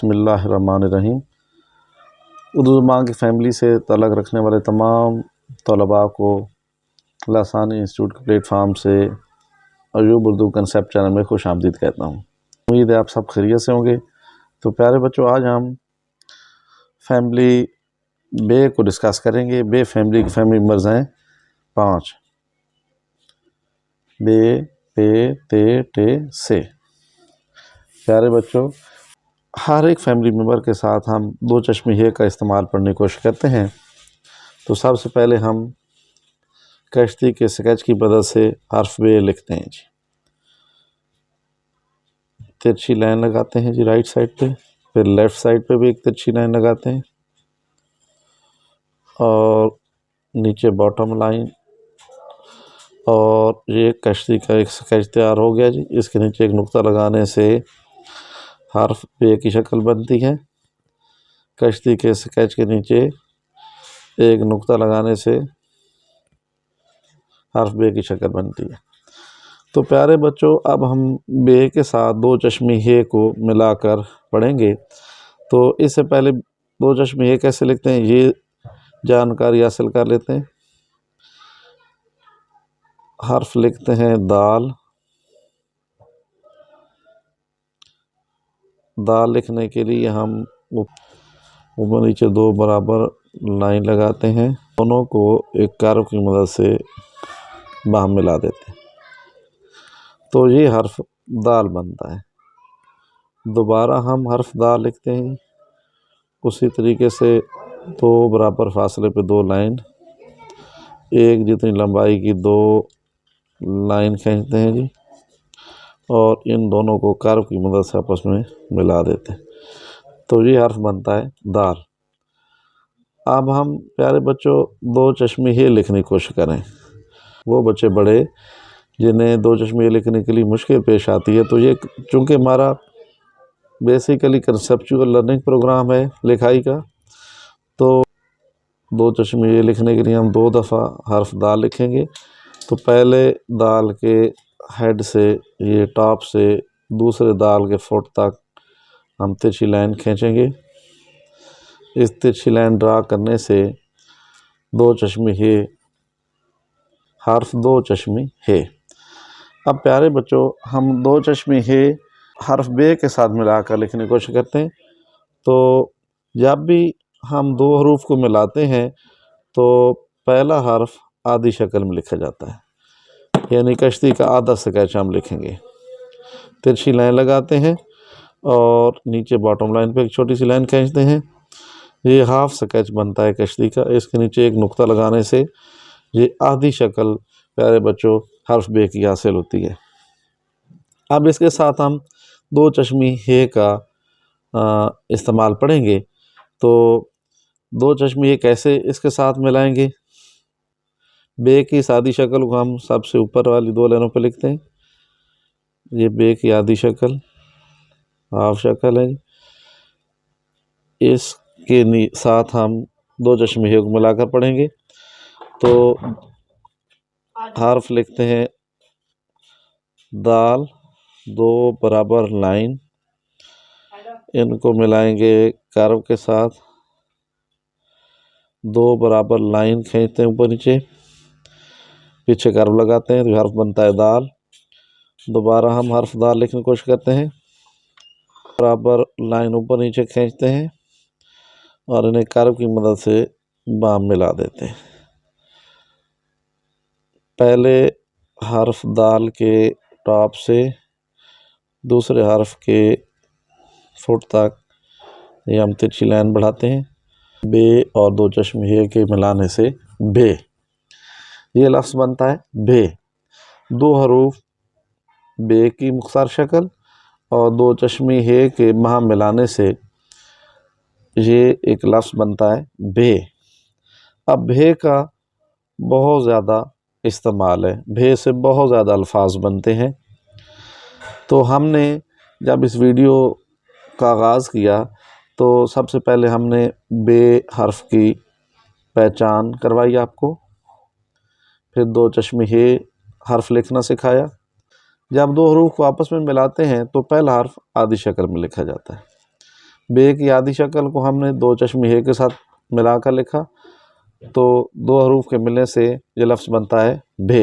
बिस्मिल्लाहिर्रहमानिर्रहीम। उर्दू ज़बान की फ़ैमिली से ताल्लुक़ रखने वाले तमाम तलबा को लासानी इंस्टीट्यूट के प्लेटफार्म से अयूब उर्दू कंसेप्ट चैनल में खुश आमदीद कहता हूँ। उम्मीद है आप सब खैरियत से होंगे। तो प्यारे बच्चों, आज हम फैमिली बे को डिस्कस करेंगे। बे फैमिली की फैमिली मेंबर्स हैं 5: बे, पे, ते, टे, से। प्यारे बच्चों, हर एक फैमिली मेम्बर के साथ हम दो चश्मे हे का इस्तेमाल पढ़ने की कोशिश करते हैं। तो सबसे पहले हम कश्ती के स्केच की मदद से हर्फ बे लिखते हैं जी। तिरछी लाइन लगाते हैं जी राइट साइड पे, फिर लेफ़्ट साइड पे भी एक तिरछी लाइन लगाते हैं और नीचे बॉटम लाइन, और ये कश्ती का एक स्केच तैयार हो गया जी। इसके नीचे एक नुक्ता लगाने से हर्फ बे की शक्ल बनती है। कश्ती के स्केच के नीचे एक नुक्ता लगाने से हर्फ बे की शक्ल बनती है। तो प्यारे बच्चों, अब हम बे के साथ दो चश्मे हे को मिलाकर पढ़ेंगे। तो इससे पहले दो चश्मे हे कैसे लिखते हैं ये जानकारी हासिल कर लेते हैं। हर्फ लिखते हैं दाल। दाल लिखने के लिए हम ऊपर नीचे दो बराबर लाइन लगाते हैं, दोनों को एक कर्व की मदद से बाहम मिला देते हैं, तो ये हर्फ दाल बनता है। दोबारा हम हर्फ दाल लिखते हैं। उसी तरीके से दो बराबर फासले पे दो लाइन, एक जितनी लंबाई की दो लाइन खींचते हैं जी, और इन दोनों को कर्व की मदद से आपस में मिला देते हैं, तो ये हर्फ बनता है दाल। अब हम प्यारे बच्चों दो चश्मे हे लिखने की कोशिश करें। वो बच्चे बड़े जिन्हें दो चश्मे लिखने के लिए मुश्किल पेश आती है, तो ये चूँकि हमारा बेसिकली कंसेप्चुअल लर्निंग प्रोग्राम है लिखाई का, तो दो चश्मे लिखने के लिए हम दो दफ़ा हर्फ दाल लिखेंगे। तो पहले दाल के हेड से, ये टॉप से दूसरे दाल के फुट तक हम तिरछी लाइन खींचेंगे। इस तिरछी लाइन ड्रा करने से दो चश्मे हे, हर्फ दो चश्मे हे। अब प्यारे बच्चों, हम दो चश्मे हे हर्फ बे के साथ मिलाकर लिखने की कोशिश करते हैं। तो जब भी हम दो हरूफ को मिलाते हैं तो पहला हर्फ आधी शक्ल में लिखा जाता है, यानी कश्ती का आधा स्केच हम लिखेंगे। तिरछी लाइन लगाते हैं और नीचे बॉटम लाइन पे एक छोटी सी लाइन खींचते हैं। ये हाफ स्केच बनता है कश्ती का। इसके नीचे एक नुक्ता लगाने से ये आधी शक्ल प्यारे बच्चों हर्फ बे की हासिल होती है। अब इसके साथ हम दो चश्मे हे का इस्तेमाल पढ़ेंगे। तो दो चश्मे हे कैसे इसके साथ मिलाएंगे? बे की आधी शक्ल को हम सबसे ऊपर वाली दो लाइनों पर लिखते हैं। ये बे की आधी शक्ल, हाफ शक्ल है। इसके साथ हम दो चश्मे हे को मिलाकर पढ़ेंगे। तो हर्फ लिखते हैं दाल, दो बराबर लाइन, इनको मिलाएंगे कर्व के साथ, दो बराबर लाइन खींचते हैं ऊपर नीचे, पीछे कर्व लगाते हैं, तो हर्फ बनता है दाल। दोबारा हम हर्फ दाल लिखने की कोशिश करते हैं, बराबर लाइन ऊपर नीचे खींचते हैं और इन्हें कर्व की मदद से बाम मिला देते हैं। पहले हर्फ दाल के टॉप से दूसरे हर्फ के फुट तक ये हम तिरछी लाइन बढ़ाते हैं। बे और दो चश्मे हे के मिलाने से बे, ये लफ्ज़ बनता है बे। दो हरूफ बे की मुख्तार शक्ल और दो चश्मे हे के बाहम मिलाने से ये एक लफ्ज़ बनता है बे। अब बे का बहुत ज़्यादा इस्तेमाल है, बे से बहुत ज़्यादा अल्फाज बनते हैं। तो हमने जब इस वीडियो का आगाज़ किया तो सबसे पहले हमने बे हर्फ की पहचान करवाई आपको, फिर दो चश्मे हे हर्फ लिखना सिखाया। जब दो हरूफ को आपस में मिलाते हैं तो पहला हर्फ आधी शक्ल में लिखा जाता है। बे की आधी शक्ल को हमने दो चश्मी हे के साथ मिलाकर लिखा, तो दो हरूफ के मिलने से ये लफ्ज़ बनता है भे।